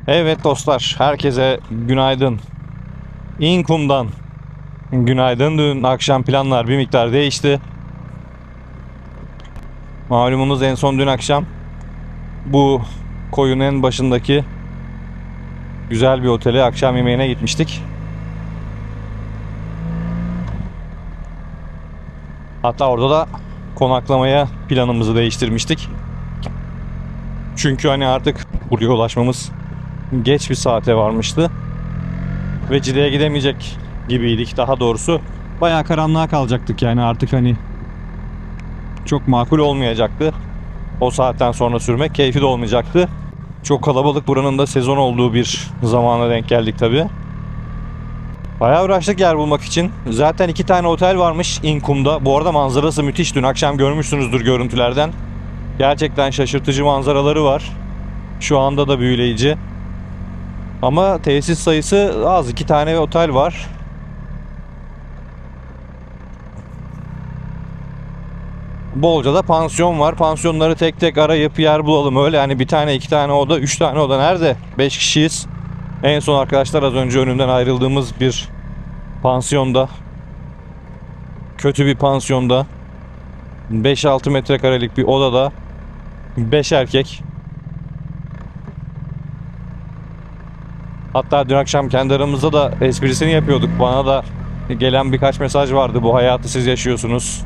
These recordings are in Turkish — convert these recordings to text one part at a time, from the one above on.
Evet dostlar, herkese günaydın. İnkum'dan günaydın. Dün akşam planlar bir miktar değişti. Malumunuz en son dün akşam bu koyun en başındaki güzel bir otele akşam yemeğine gitmiştik. Hatta orada da konaklamaya planımızı değiştirmiştik. Çünkü hani artık buraya ulaşmamız geç bir saate varmıştı. Ve Cide'ye gidemeyecek gibiydik daha doğrusu. Bayağı karanlığa kalacaktık yani artık hani çok makul olmayacaktı. O saatten sonra sürmek keyfi de olmayacaktı. Çok kalabalık, buranın da sezon olduğu bir zamana denk geldik tabi. Bayağı uğraştık yer bulmak için. Zaten 2 tane otel varmış İnkum'da. Bu arada manzarası müthiş. Dün akşam görmüşsünüzdür görüntülerden. Gerçekten şaşırtıcı manzaraları var. Şu anda da büyüleyici. Ama tesis sayısı az. 2 tane otel var. Bolca da pansiyon var. Pansiyonları tek tek arayıp yer bulalım. Öyle hani bir tane, 2 tane oda, 3 tane oda nerede? 5 kişiyiz. En son arkadaşlar az önce önünden ayrıldığımız bir pansiyonda. Kötü bir pansiyonda. 5-6 metrekarelik bir odada 5 erkek. Hatta dün akşam kendi aramızda da esprisini yapıyorduk. Bana da gelen birkaç mesaj vardı. Bu hayatı siz yaşıyorsunuz.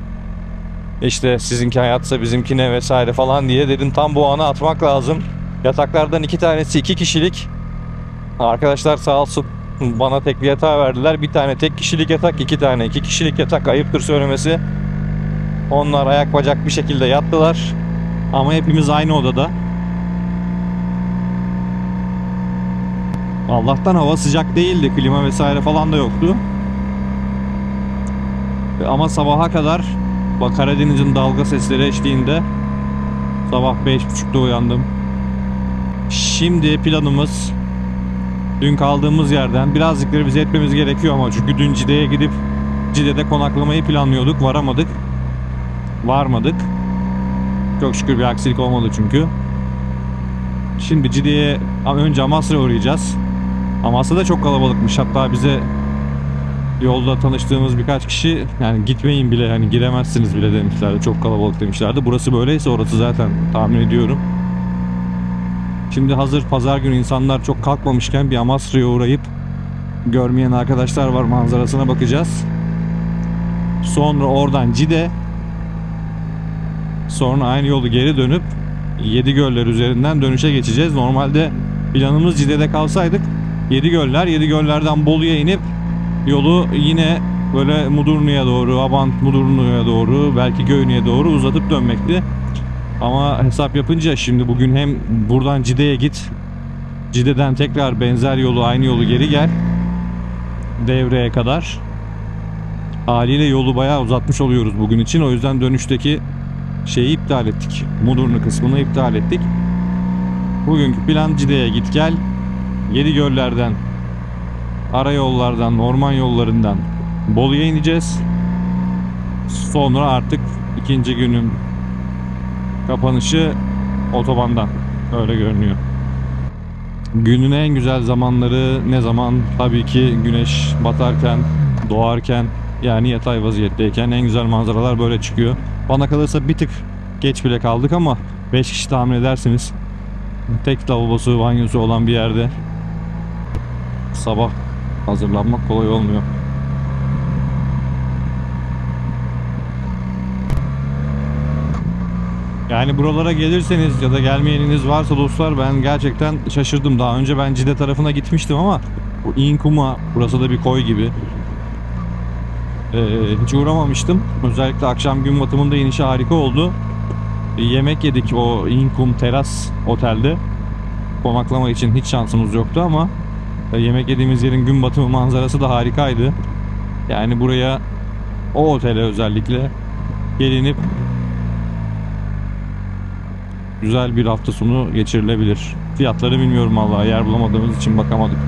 İşte sizinki hayatsa bizimkine vesaire falan diye. Dedim tam bu anı atmak lazım. Yataklardan 2 tanesi 2 kişilik. Arkadaşlar sağ olsun bana tek bir yatağı verdiler. Bir tane tek kişilik yatak, 2 tane 2 kişilik yatak, ayıptır söylemesi. Onlar ayak bacak bir şekilde yattılar. Ama hepimiz aynı odada. Allah'tan hava sıcak değildi. Klima vesaire falan da yoktu. Ama sabaha kadar Karadeniz'in dalga sesleri eşliğinde sabah 5.30'da uyandım. Şimdi planımız dün kaldığımız yerden birazcık revize etmemiz gerekiyor ama çünkü dün Cide'ye gidip Cide'de konaklamayı planlıyorduk. Varamadık. Varmadık. Çok şükür bir aksilik olmadı çünkü. Şimdi Cide'ye önce Amasra'ya uğrayacağız. Amasra da çok kalabalıkmış. Hatta bize yolda tanıştığımız birkaç kişi yani gitmeyin bile, hani giremezsiniz bile demişlerdi. Çok kalabalık demişlerdi. Burası böyleyse orası zaten tahmin ediyorum. Şimdi hazır pazar günü insanlar çok kalkmamışken bir Amasra'ya uğrayıp görmeyen arkadaşlar var, manzarasına bakacağız. Sonra oradan Cide, sonra aynı yolu geri dönüp Yedigöller üzerinden dönüşe geçeceğiz. Normalde planımız Cide'de kalsaydık Yedigöllerden Bolu'ya inip yolu yine böyle Mudurnu'ya doğru, Abant Mudurnu'ya doğru, belki Göynü'ye doğru uzatıp dönmekti. Ama hesap yapınca şimdi bugün hem buradan Cide'ye git, Cide'den tekrar benzer yolu, aynı yolu geri gel Devre'ye kadar. Haliyle yolu bayağı uzatmış oluyoruz bugün için. O yüzden dönüşteki şeyi iptal ettik. Mudurnu kısmını iptal ettik. Bugünkü plan Cide'ye git gel. Yedigöllerden, arayollardan, orman yollarından Bolu'ya ineceğiz. Sonra artık ikinci günün kapanışı otobandan. Öyle görünüyor. Günün en güzel zamanları ne zaman? Tabii ki güneş batarken, doğarken, yani yatay vaziyetteyken en güzel manzaralar böyle çıkıyor. Bana kalırsa bir tık geç bile kaldık ama 5 kişi tahmin edersiniz. Tek lavabosu, banyosu olan bir yerde sabah hazırlanmak kolay olmuyor. Yani buralara gelirseniz ya da gelmeyeniniz varsa dostlar, ben gerçekten şaşırdım. Daha önce ben Cide tarafına gitmiştim ama bu İnkum'a, burası da bir koy gibi, hiç uğramamıştım. Özellikle akşam gün batımında inişi harika oldu. Yemek yedik o İnkum Teras Otel'de. Konaklama için hiç şansımız yoktu ama yemek yediğimiz yerin gün batımı manzarası da harikaydı. Yani buraya, o otele özellikle gelinip güzel bir hafta sonu geçirilebilir. Fiyatları bilmiyorum vallahi, yer bulamadığımız için bakamadık.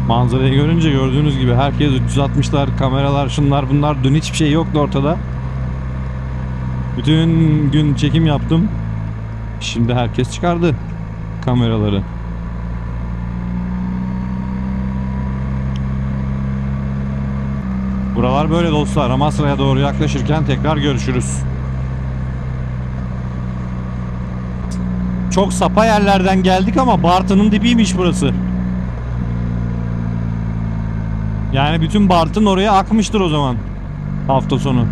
Manzarayı görünce gördüğünüz gibi herkes 360'lar, kameralar, şunlar bunlar. Dün hiçbir şey yoktu ortada. Bütün gün çekim yaptım. Şimdi herkes çıkardı kameraları. Buralar böyle dostlar. Amasra'ya doğru yaklaşırken tekrar görüşürüz. Çok sapa yerlerden geldik ama Bartın'ın dibiymiş burası. Yani bütün Bartın oraya akmıştır o zaman hafta sonu.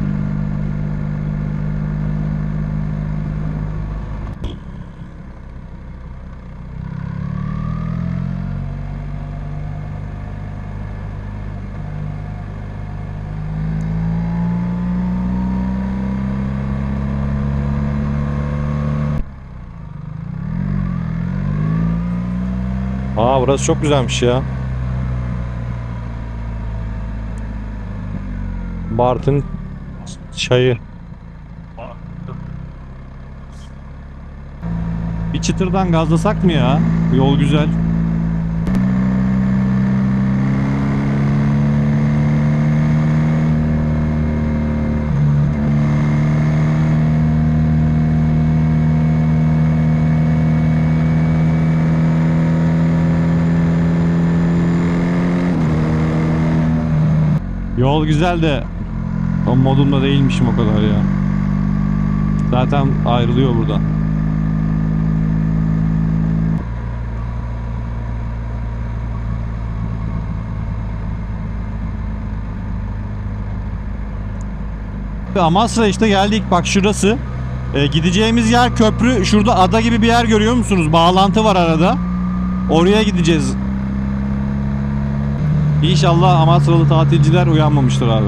Aa, burası çok güzelmiş ya. Bartın çayı. Bir çıtırdan gazlasak mı ya? Yol güzel. Yol güzel de o modumda değilmişim o kadar ya. Zaten ayrılıyor buradan. Amasra işte geldik. Bak şurası. Gideceğimiz yer köprü. Şurada ada gibi bir yer görüyor musunuz? Bağlantı var arada. Oraya gideceğiz. İnşallah Amasralı tatilciler uyanmamıştır abi.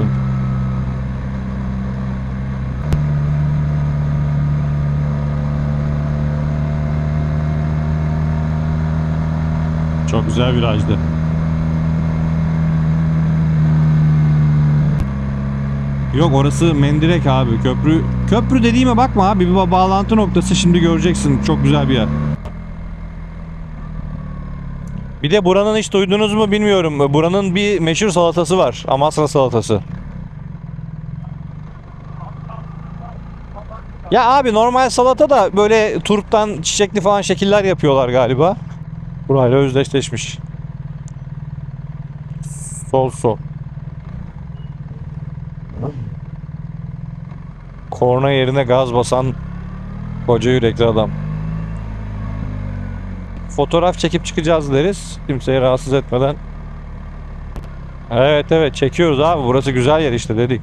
Çok güzel virajdı. Yok, orası Mendirek abi. Köprü dediğime bakma abi. Bir bağlantı noktası, şimdi göreceksin. Çok güzel bir yer. Bir de buranın hiç duydunuz mu bilmiyorum. Buranın bir meşhur salatası var. Amasra salatası. Ya abi, normal salata da böyle turptan çiçekli falan şekiller yapıyorlar galiba. Burayla özdeşleşmiş. Sol. Korna yerine gaz basan koca yürekli adam. Fotoğraf çekip çıkacağız deriz. Kimseyi rahatsız etmeden. Evet çekiyoruz abi. Burası güzel yer işte dedik.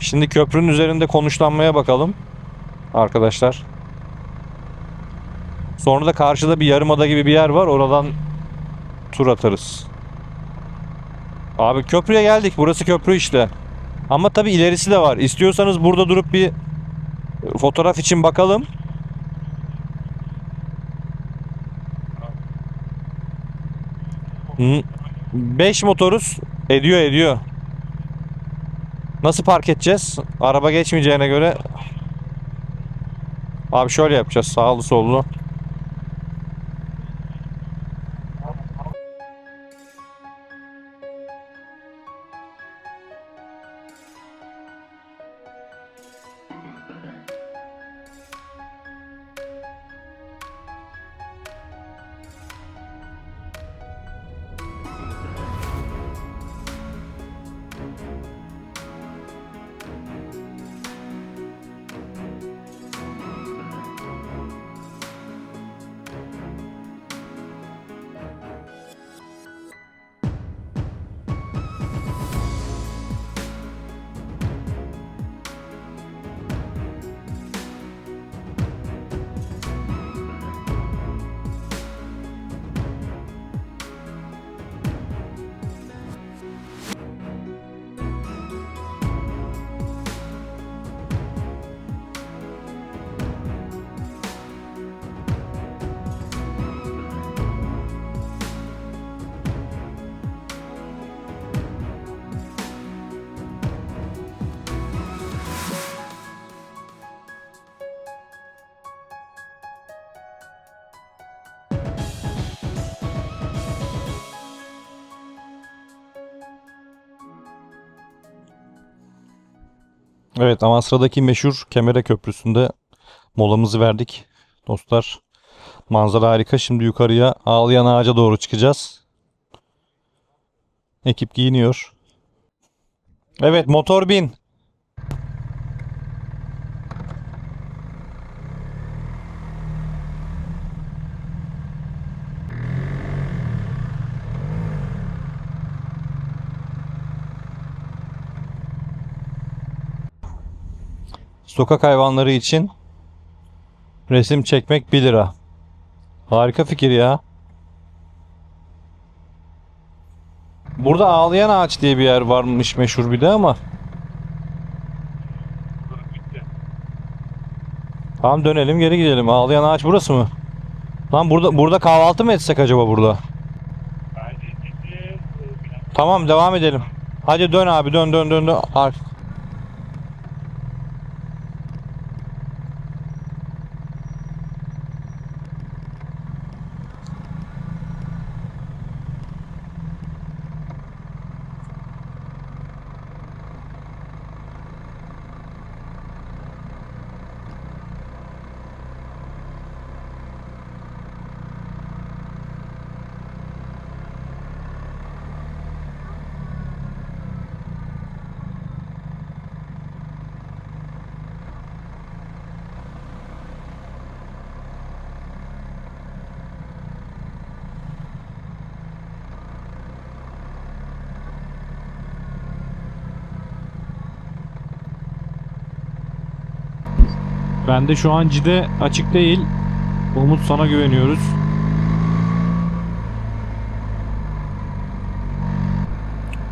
Şimdi köprünün üzerinde konuşlanmaya bakalım arkadaşlar. Sonra da karşıda bir yarımada gibi bir yer var. Oradan tur atarız. Abi köprüye geldik. Burası köprü işte. Ama tabii ilerisi de var. İstiyorsanız burada durup bir fotoğraf için bakalım. Hı. 5 motoruz. Ediyor. Nasıl park edeceğiz? Araba geçmeyeceğine göre. Abi şöyle yapacağız. Sağlı sollu. Evet, Amasra'daki meşhur Kemere Köprüsü'nde molamızı verdik. Dostlar, manzara harika. Şimdi yukarıya Ağlayan Ağaca doğru çıkacağız. Ekip giyiniyor. Evet, motor bin. Sokak hayvanları için resim çekmek 1 lira. Harika fikir ya. Burada Ağlayan Ağaç diye bir yer varmış meşhur bir de ama. Tamam, dönelim geri gidelim. Ağlayan Ağaç burası mı? Lan burada kahvaltı mı etsek acaba burada? Tamam, devam edelim. Hadi dön abi, dön dön dön dön. Ben de şu an Cide açık değil. Umut, sana güveniyoruz.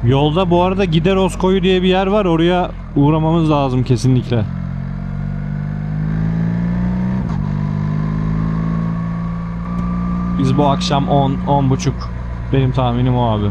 Yolda bu arada Gideros Koyu diye bir yer var. Oraya uğramamız lazım kesinlikle. Biz bu akşam 10-10.30. Benim tahminim o abi.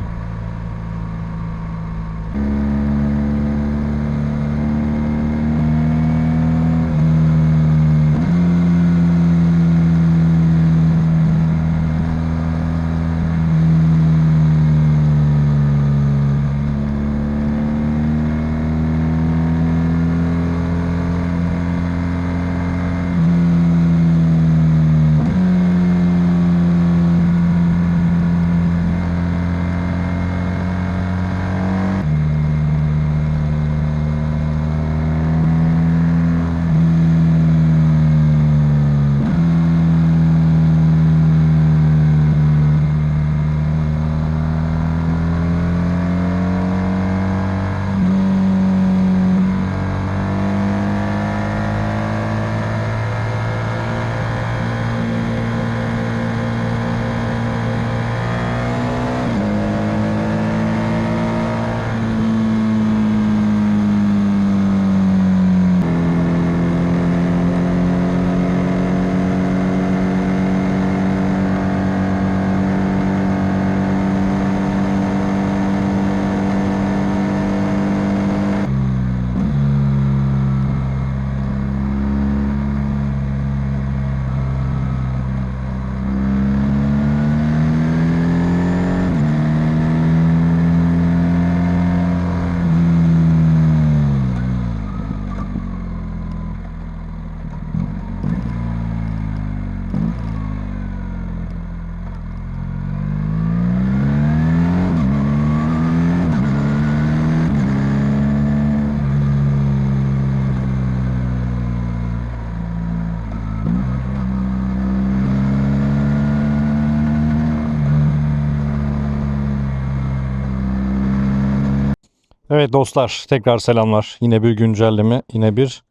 Evet dostlar, tekrar selamlar. Yine bir güncelleme, yine bir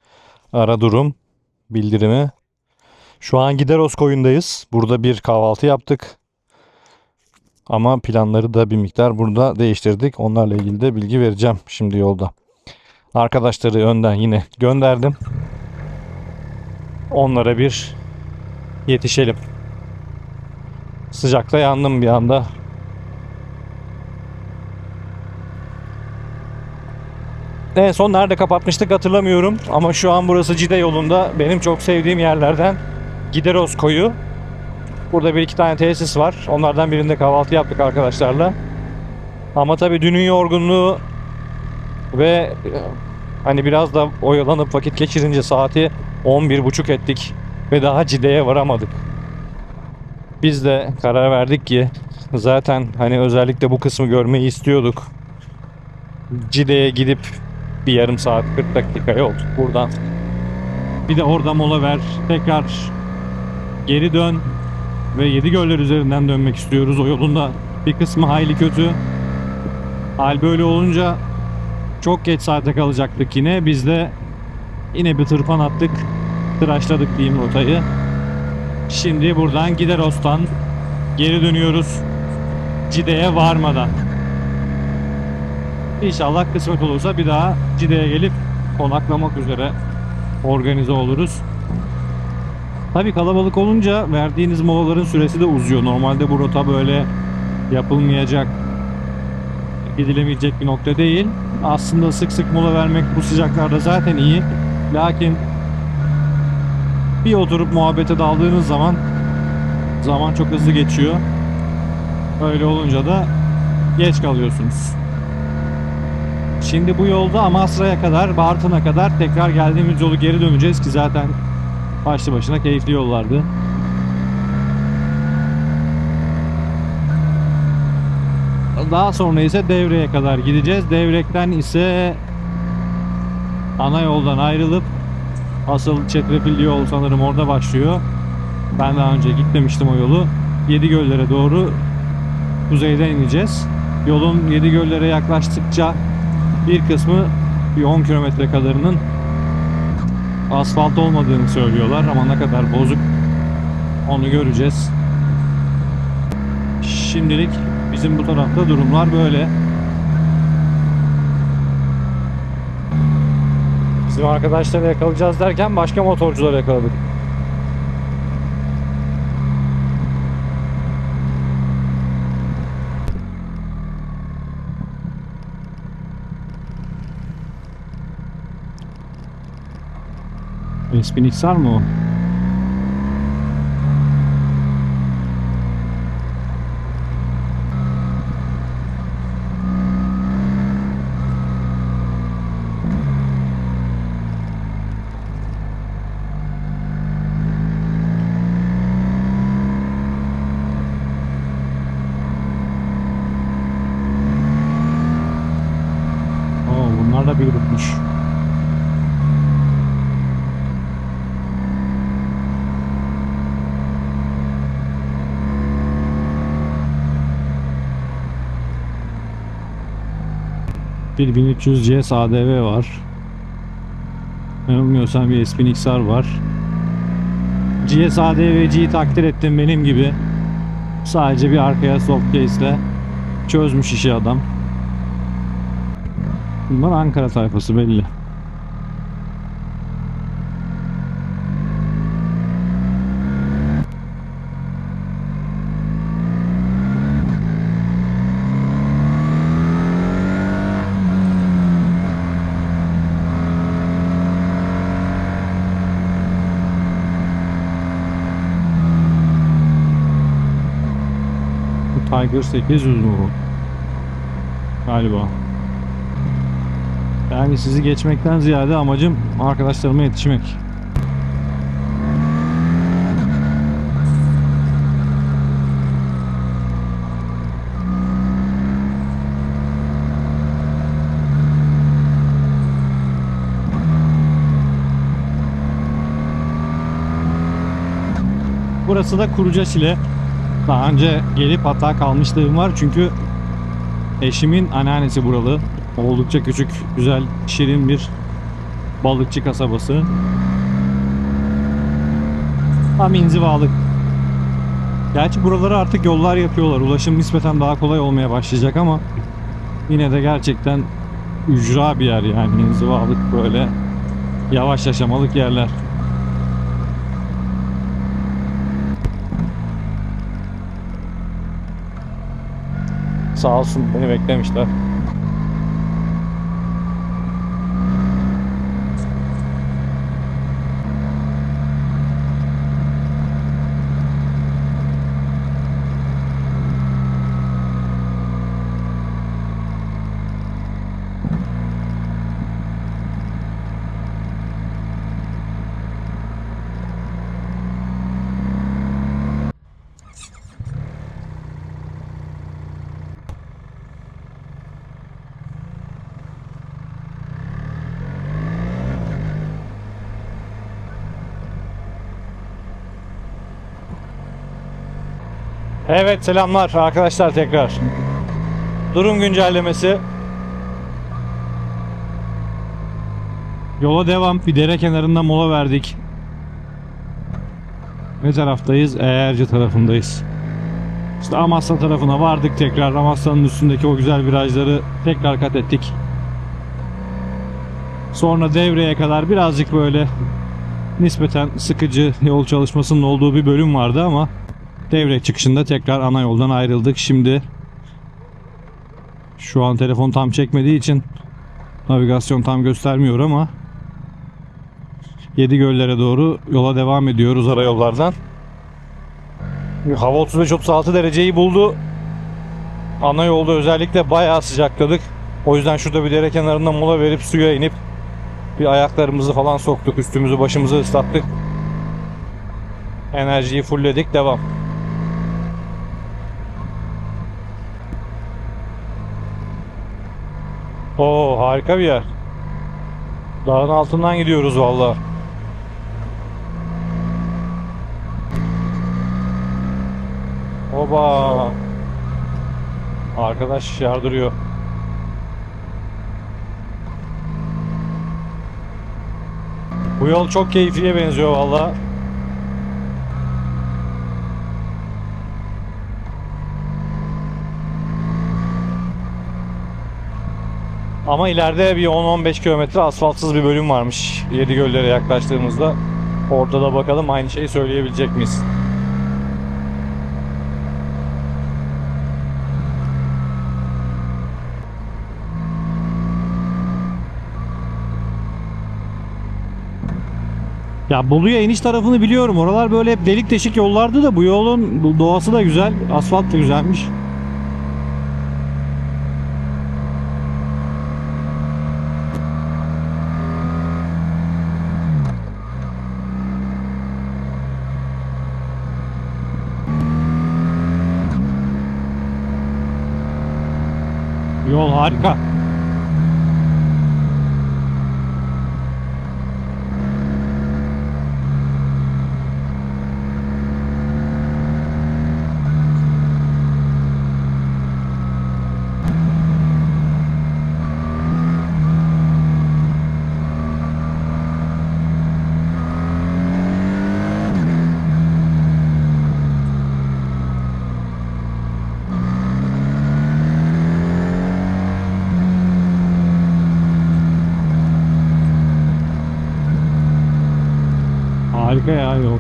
ara durum bildirimi. Şu an Gideros Koyun'dayız. Burada bir kahvaltı yaptık. Ama planları da bir miktar burada değiştirdik. Onlarla ilgili de bilgi vereceğim şimdi yolda. Arkadaşları önden yine gönderdim. Onlara bir yetişelim. Sıcakta yandım bir anda. En son nerede kapatmıştık hatırlamıyorum. Ama şu an burası Cide yolunda. Benim çok sevdiğim yerlerden Gideros Koyu. Burada bir iki tane tesis var. Onlardan birinde kahvaltı yaptık arkadaşlarla. Ama tabii dünün yorgunluğu ve Hani biraz da oyalanıp vakit geçirince saati 11.30 ettik ve daha Cide'ye varamadık. Biz de karar verdik ki zaten hani özellikle bu kısmı görmeyi istiyorduk. Cide'ye gidip bir yarım saat 40 dakika yol buradan. Bir de orada mola ver, tekrar geri dön ve Yedigöller üzerinden dönmek istiyoruz. O yolun da bir kısmı hayli kötü. Hal böyle olunca çok geç saate kalacaktık yine. Biz de yine bir tırpan attık. Tıraşladık diyeyim rotayı. Şimdi buradan Gideros'tan geri dönüyoruz. Cide'ye varmadan. İnşallah kısmet olursa bir daha Cide'ye gelip konaklamak üzere organize oluruz. Tabii kalabalık olunca verdiğiniz molaların süresi de uzuyor. Normalde bu rota böyle yapılmayacak, gidilemeyecek bir nokta değil. Aslında sık sık mola vermek bu sıcaklarda zaten iyi. Lakin bir oturup muhabbete daldığınız zaman çok hızlı geçiyor. Öyle olunca da geç kalıyorsunuz. Şimdi bu yolda Amasra'ya kadar, Bartın'a kadar tekrar geldiğimiz yolu geri döneceğiz ki zaten başlı başına keyifli yollardı. Daha sonra ise Devre'ye kadar gideceğiz. Devrek'ten ise ana yoldan ayrılıp asıl çetrefilli yol sanırım orada başlıyor. Ben daha önce gitmemiştim o yolu. Yedigöller'e doğru kuzeyden ineceğiz. Yolun Yedigöller'e yaklaştıkça bir kısmı bir 10 kilometre kadarının asfalt olmadığını söylüyorlar ama ne kadar bozuk onu göreceğiz. Şimdilik bizim bu tarafta durumlar böyle. Bizim arkadaşları yakalayacağız derken başka motorcuları yakaladık. S1000XR mı o? Bunlar da bir grupmuş. Bir 1300C ADV var. Yanılmıyorsam bir S1000XR var. GS ADV'ciyi takdir ettim benim gibi. Sadece bir arkaya soft case ile çözmüş işi adam. Bunlar Ankara tayfası belli. Tiger 800 mu bu? Galiba. Yani sizi geçmekten ziyade amacım arkadaşlarıma yetişmek. Burası da Kurucaçile. Daha önce gelip hatta kalmışlığım var çünkü eşimin anneannesi buralı. Oldukça küçük, güzel, şirin bir balıkçı kasabası. Tam inzivalık. Gerçi buralara artık yollar yapıyorlar. Ulaşım nispeten daha kolay olmaya başlayacak ama yine de gerçekten ücra bir yer yani inzivalık böyle yavaş yaşamalık yerler. Sağ olsun beni beklemişler. Evet, selamlar arkadaşlar tekrar. Durum güncellemesi. Yola devam. Bir dere kenarında mola verdik. Ne taraftayız? Eğerci tarafındayız. İşte Amasya tarafına vardık tekrar. Amasya'nın üstündeki o güzel virajları tekrar kat ettik. Sonra Devre'ye kadar birazcık böyle nispeten sıkıcı yol çalışmasının olduğu bir bölüm vardı ama Devre çıkışında tekrar ana yoldan ayrıldık. Şimdi şu an telefon tam çekmediği için navigasyon tam göstermiyor ama Yedigöllere doğru yola devam ediyoruz ara yollardan. Hava 35-36 dereceyi buldu. Ana yolda özellikle bayağı sıcakladık. O yüzden şurada bir dere kenarında mola verip suya inip bir ayaklarımızı falan soktuk. Üstümüzü başımızı ıslattık. Enerjiyi fullledik. Devam. Oo, harika bir yer. Dağın altından gidiyoruz vallahi. Oba. Arkadaş yardırıyor. Bu yol çok keyifliye benziyor vallahi. Ama ileride bir 10-15 kilometre asfaltsız bir bölüm varmış. Yedigöller'e yaklaştığımızda. Orada da bakalım aynı şeyi söyleyebilecek miyiz? Ya Bolu'ya iniş tarafını biliyorum. Oralar böyle hep delik deşik yollardı da bu yolun doğası da güzel. Asfalt da güzelmiş. Yol harika. Harika ya yol.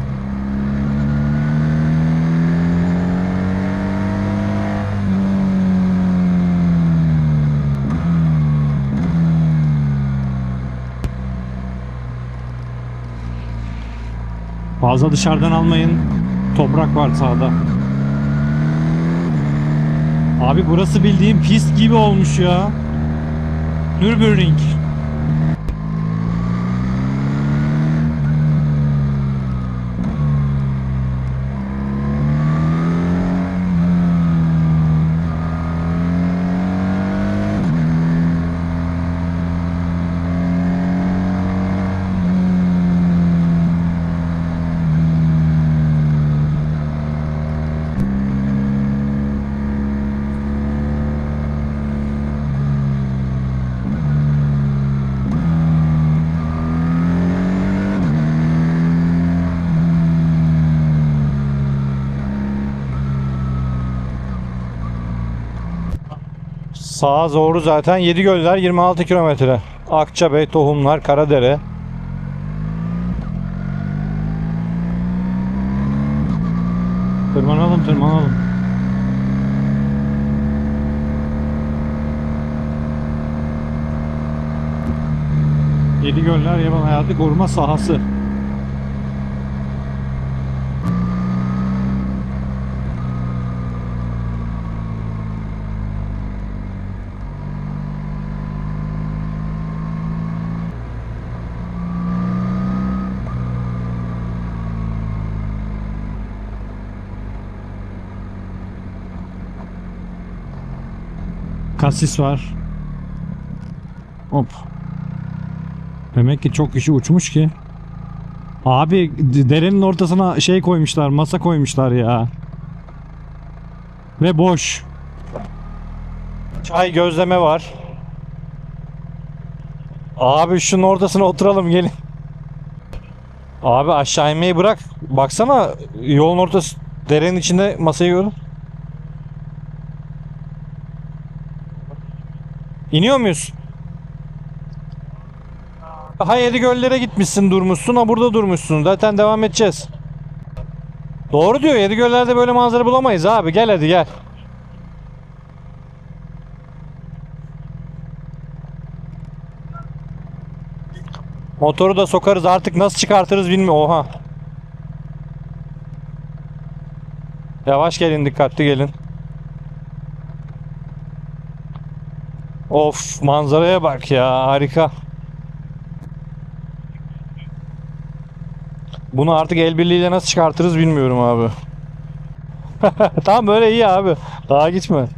Fazla dışarıdan almayın. Toprak var sağda. Abi burası bildiğim pist gibi olmuş ya. Nürburgring. Sağa doğru zaten Yedigöller 26 kilometre. Akçabey, Tohumlar, Karadere. Tırmanalım tırmanalım. Yedigöller Yaban Hayatı Koruma Sahası. Kasis var. Hop. Demek ki çok kişi uçmuş ki. Abi derenin ortasına şey koymuşlar, masa koymuşlar ya. Ve boş. Çay, gözleme var. Abi şunun ortasına oturalım, gelin. Abi aşağı inmeyi bırak. Baksana yolun ortası, derenin içinde masayı gör. İniyor muyuz? Ha, Yedigöller'e gitmişsin, durmuşsun. Ha, burada durmuşsun. Zaten devam edeceğiz. Doğru diyor. Yedigöller'de böyle manzara bulamayız abi. Gel hadi gel. Motoru da sokarız artık, nasıl çıkartırız bilmiyorum. Oha. Yavaş gelin, dikkatli gelin. Of, manzaraya bak ya, harika. Bunu artık el birliğiyle nasıl çıkartırız bilmiyorum abi. Tamam, böyle iyi abi. Daha gitme.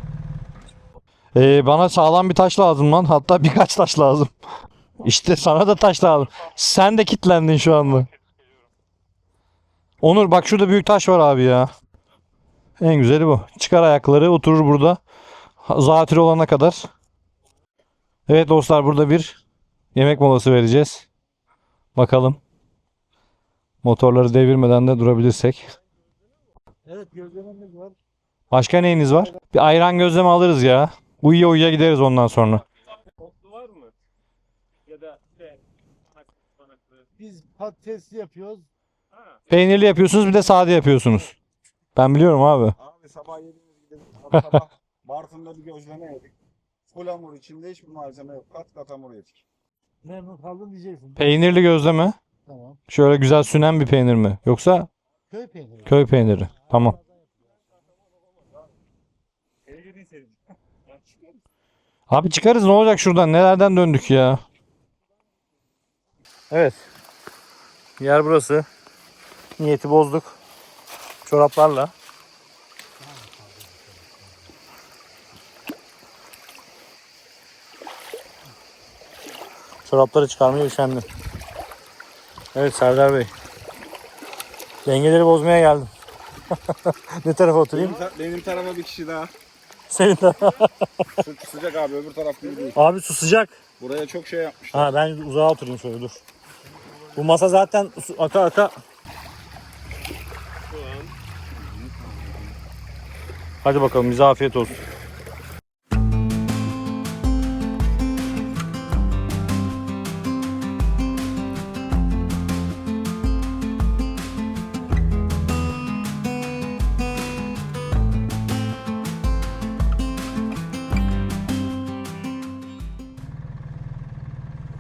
Bana sağlam bir taş lazım lan. Hatta birkaç taş lazım. İşte sana da taş lazım. Sen de kilitlendin şu anda. Onur bak, şurada büyük taş var abi ya. En güzeli bu. Çıkar ayakları, oturur burada. Zatürre olana kadar. Evet dostlar, burada bir yemek molası vereceğiz. Bakalım. Motorları devirmeden de durabilirsek. Evet, gözlememiz var. Başka neyiniz var? Bir ayran gözleme alırız ya. Uyuya uyuya gideriz ondan sonra. Otlu var mı? Ya da manaklı. Biz patatesli yapıyoruz. Peynirli yapıyorsunuz, bir de sade yapıyorsunuz. Ben biliyorum abi. Abi sabah yediğimiz gidelim. Abi sabah Bartın'da bir gözleme yedik. Full hamur, içinde hiçbir malzeme yok. Kat kat hamur yedik. Memnun kaldın diyeceksin. Peynirli gözleme. Tamam. Şöyle güzel sünen bir peynir mi? Yoksa Köy peyniri. köy peyniri. Tamam. Abi çıkarız, ne olacak şuradan? Nelerden döndük ya? Evet. Yer burası. Niyeti bozduk. Çoraplarla. Çorapları çıkarmaya üşendim. Evet Serdar Bey. Dengeleri bozmaya geldim. Ne tarafa oturayım? Benim tarafa bir kişi daha. Senin de. Sıcak abi, öbür taraf gibi değil. Abi su sıcak. Buraya çok şey yapmışlar. Ha, ben uzağa oturayım şöyle, dur. Bu masa zaten su aka aka. Hadi bakalım, bize afiyet olsun.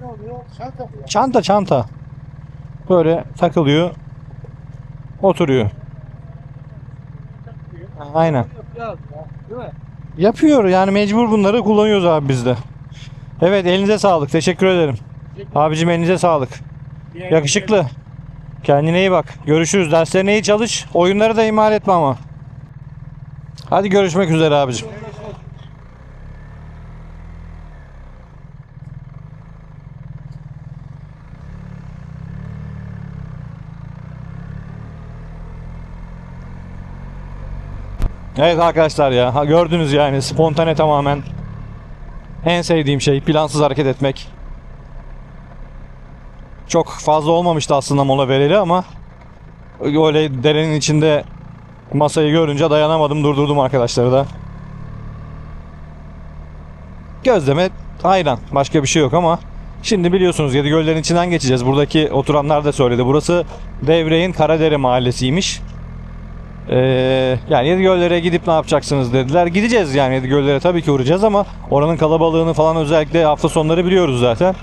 Ne oluyor? Şart yapıyor. Çanta. Böyle takılıyor. Oturuyor. Aynen. Yapacağız ya. Değil mi? Yapıyor yani, mecbur bunları kullanıyoruz abi biz de. Evet, elinize sağlık. Teşekkür ederim. Abicim elinize sağlık. Yakışıklı. Kendine iyi bak. Görüşürüz. Derslerine iyi çalış. Oyunları da ihmal etme ama. Hadi görüşmek üzere abicim. Evet arkadaşlar ya, gördünüz yani, spontane tamamen. En sevdiğim şey plansız hareket etmek. Çok fazla olmamıştı aslında mola vereli ama öyle derenin içinde masayı görünce dayanamadım, durdurdum arkadaşları da. Gözleme, ayran, başka bir şey yok ama şimdi biliyorsunuz Yedigöller'in içinden geçeceğiz. Buradaki oturanlar da söyledi. Burası Devrek'in Karadere mahallesiymiş. Yani Yedigöller'e gidip ne yapacaksınız dediler. Gideceğiz yani, Yedigöller'e tabii ki uğrayacağız ama oranın kalabalığını falan özellikle hafta sonları biliyoruz zaten.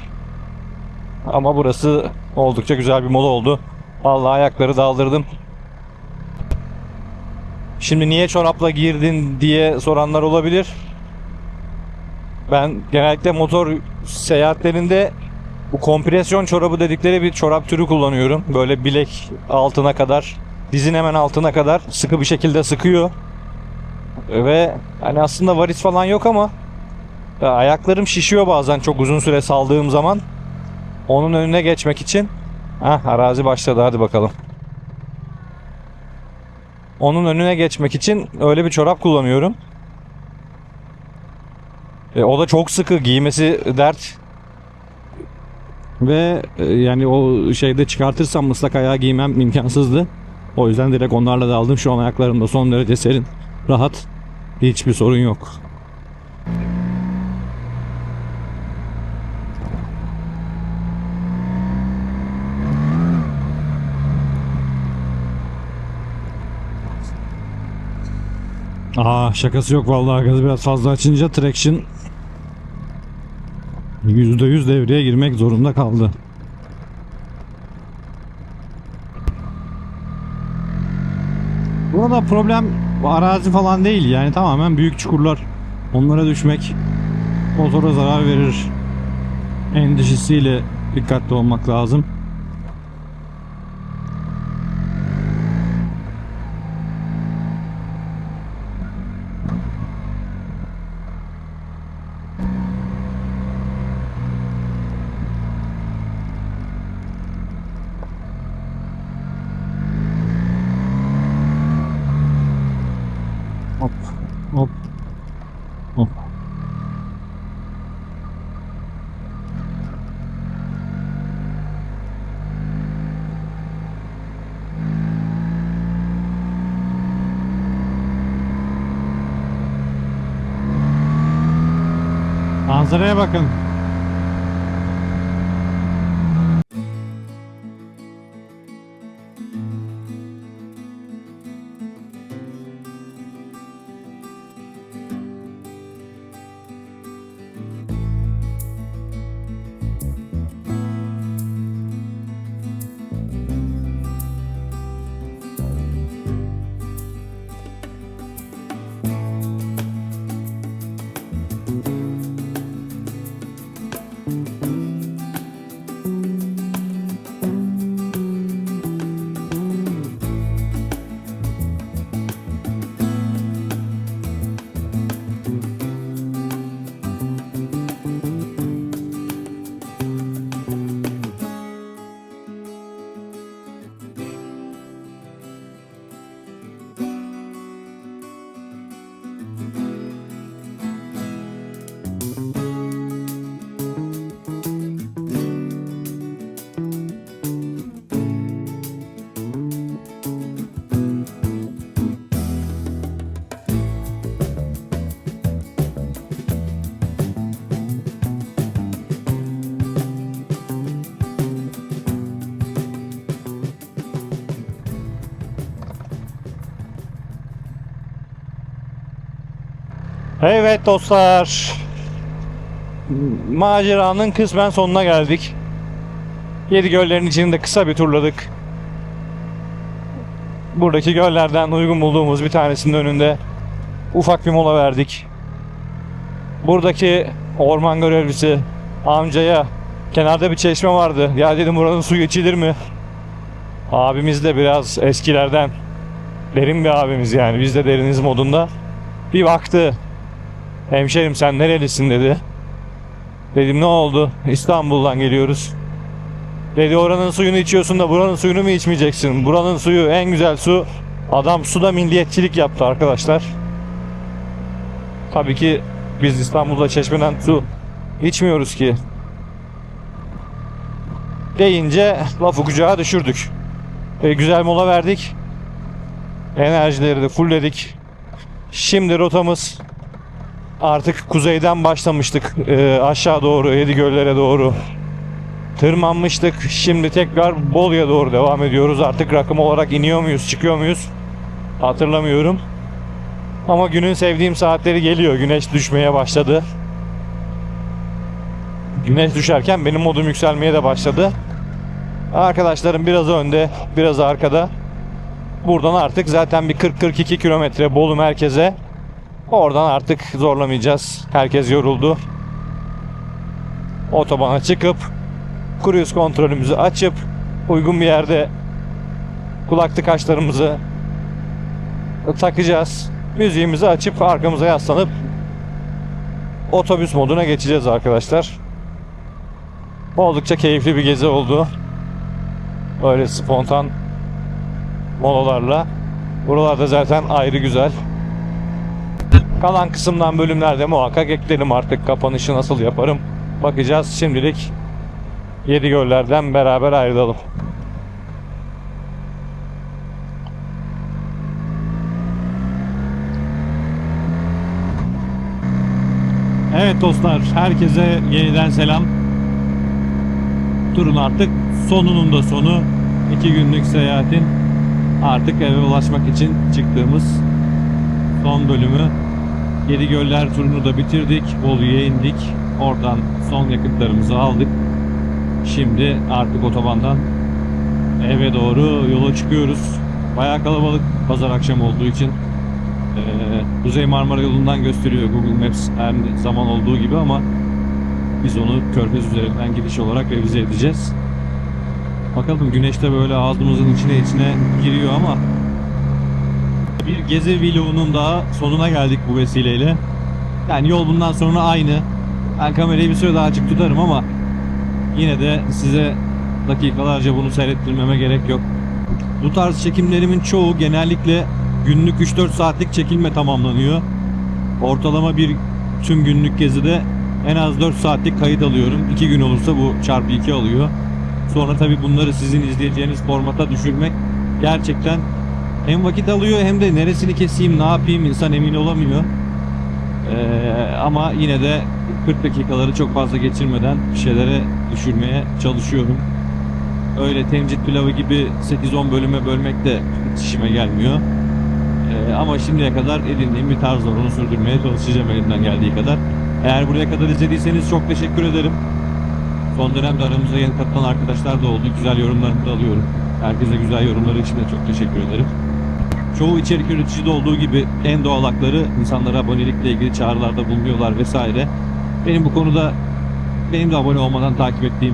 Ama burası oldukça güzel bir mola oldu. Vallahi ayakları daldırdım. Şimdi niye çorapla girdin diye soranlar olabilir. Ben genellikle motor seyahatlerinde bu kompresyon çorabı dedikleri bir çorap türü kullanıyorum. Böyle bilek altına kadar, dizin hemen altına kadar sıkı bir şekilde sıkıyor. Ve hani aslında varis falan yok ama ayaklarım şişiyor bazen çok uzun süre saldığım zaman. Onun önüne geçmek için arazi başladı, hadi bakalım. Onun önüne geçmek için öyle bir çorap kullanıyorum. O da çok sıkı, giymesi dert. Ve yani o şeyde çıkartırsam ıslak ayağı giymem imkansızdı. O yüzden direkt onlarla da aldım. Şu an ayaklarımda son derece serin, rahat. Hiçbir sorun yok. Şakası yok vallahi, gazı biraz fazla açınca traction %100 devreye girmek zorunda kaldı. Burada problem arazi falan değil, yani tamamen büyük çukurlar. Onlara düşmek motora zarar verir endişesiyle dikkatli olmak lazım. Hop hop hop. Manzaraya bakın. Evet dostlar, maceranın kısmen sonuna geldik. Yedigöllerin içini de kısa bir turladık. Buradaki göllerden uygun bulduğumuz bir tanesinin önünde ufak bir mola verdik. Buradaki orman görevlisi amcaya, kenarda bir çeşme vardı, ya dedim buranın suyu içilir mi? Abimiz de biraz eskilerden, derin bir abimiz, yani biz de deriniz modunda. Bir baktı. Hemşerim sen nerelisin dedi. Dedim ne oldu? İstanbul'dan geliyoruz. Dedi oranın suyunu içiyorsun da buranın suyunu mu içmeyeceksin? Buranın suyu en güzel su. Adam suda milliyetçilik yaptı arkadaşlar. Tabii ki biz İstanbul'da çeşmeden su içmiyoruz ki. Deyince lafı kucağa düşürdük. Güzel mola verdik. Enerjileri de fullledik. Şimdi rotamız artık kuzeyden başlamıştık, aşağı doğru Yedigöller'e doğru tırmanmıştık. Şimdi tekrar Bolu'ya doğru devam ediyoruz. Artık rakım olarak iniyor muyuz, çıkıyor muyuz hatırlamıyorum. Ama günün sevdiğim saatleri geliyor. Güneş düşmeye başladı. Güneş düşerken benim modum yükselmeye de başladı. Arkadaşlarım biraz önde, biraz arkada. Buradan artık zaten bir 40-42 kilometre Bolu merkeze. Oradan artık zorlamayacağız. Herkes yoruldu. Otobana çıkıp cruise kontrolümüzü açıp uygun bir yerde kulaklık açlarımızı takacağız. Müziğimizi açıp arkamıza yaslanıp otobüs moduna geçeceğiz arkadaşlar. Oldukça keyifli bir gezi oldu. Öyle spontan molalarla. Buralarda zaten ayrı güzel. Kalan kısımdan bölümlerde muhakkak eklerim, artık kapanışı nasıl yaparım bakacağız. Şimdilik Yedigöller'den beraber ayrılalım. Evet dostlar, herkese yeniden selam. Turun artık sonunun da sonu. 2 günlük seyahatin artık eve ulaşmak için çıktığımız son bölümü. Yedigöller turunu da bitirdik. Bolu'ya indik. Oradan son yakıtlarımızı aldık. Şimdi artık otobandan eve doğru yola çıkıyoruz. Bayağı kalabalık, pazar akşamı olduğu için. Kuzey Marmara yolundan gösteriyor Google Maps her zaman olduğu gibi, ama biz onu Körfez üzerinden gidiş olarak revize edeceğiz. Bakalım, güneş de böyle ağzımızın içine giriyor ama bir gezi vlogunun daha sonuna geldik bu vesileyle. Yani yol bundan sonra aynı. Ben kamerayı bir süre daha açık tutarım ama yine de size dakikalarca bunu seyrettirmeme gerek yok. Bu tarz çekimlerimin çoğu genellikle günlük 3-4 saatlik çekilme tamamlanıyor. Ortalama bir tüm günlük gezide en az 4 saatlik kayıt alıyorum. 2 gün olursa bu çarpı 2 alıyor. Sonra tabii bunları sizin izleyeceğiniz formata düşürmek gerçekten hem vakit alıyor hem de neresini keseyim, ne yapayım, insan emin olamıyor. Ama yine de 40 dakikaları çok fazla geçirmeden bir şeylere düşürmeye çalışıyorum. Öyle temcit pilavı gibi 8-10 bölüme bölmek de hiç işime gelmiyor. Ama şimdiye kadar edindiğim bir tarz var, onu sürdürmeye çalışacağım elimden geldiği kadar. Eğer buraya kadar izlediyseniz çok teşekkür ederim. Son dönemde aramıza yeni katılan arkadaşlar da oldu. Güzel yorumlarını da alıyorum. Herkese güzel yorumları için de çok teşekkür ederim. Çoğu içerik üreticide olduğu gibi en doğal hakları insanlara abonelikle ilgili çağrılarda bulunuyorlar vesaire. Benim bu konuda benim de abone olmadan takip ettiğim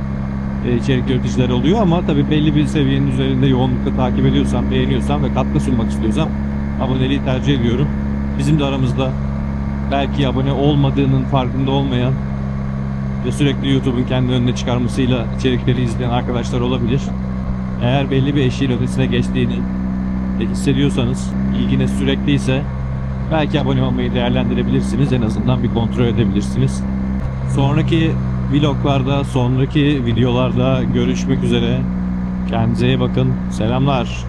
içerik üreticiler oluyor, ama tabii belli bir seviyenin üzerinde yoğunlukla takip ediyorsam, beğeniyorsam ve katkı sunmak istiyorsam aboneliği tercih ediyorum. Bizim de aramızda belki abone olmadığının farkında olmayan ve sürekli YouTube'un kendi önüne çıkarmasıyla içerikleri izleyen arkadaşlar olabilir. Eğer belli bir eşiğin ötesine geçtiğini hissediyorsanız, ilginiz sürekliyse belki abone olmayı değerlendirebilirsiniz. En azından bir kontrol edebilirsiniz. Sonraki vloglarda, sonraki videolarda görüşmek üzere. Kendinize iyi bakın. Selamlar.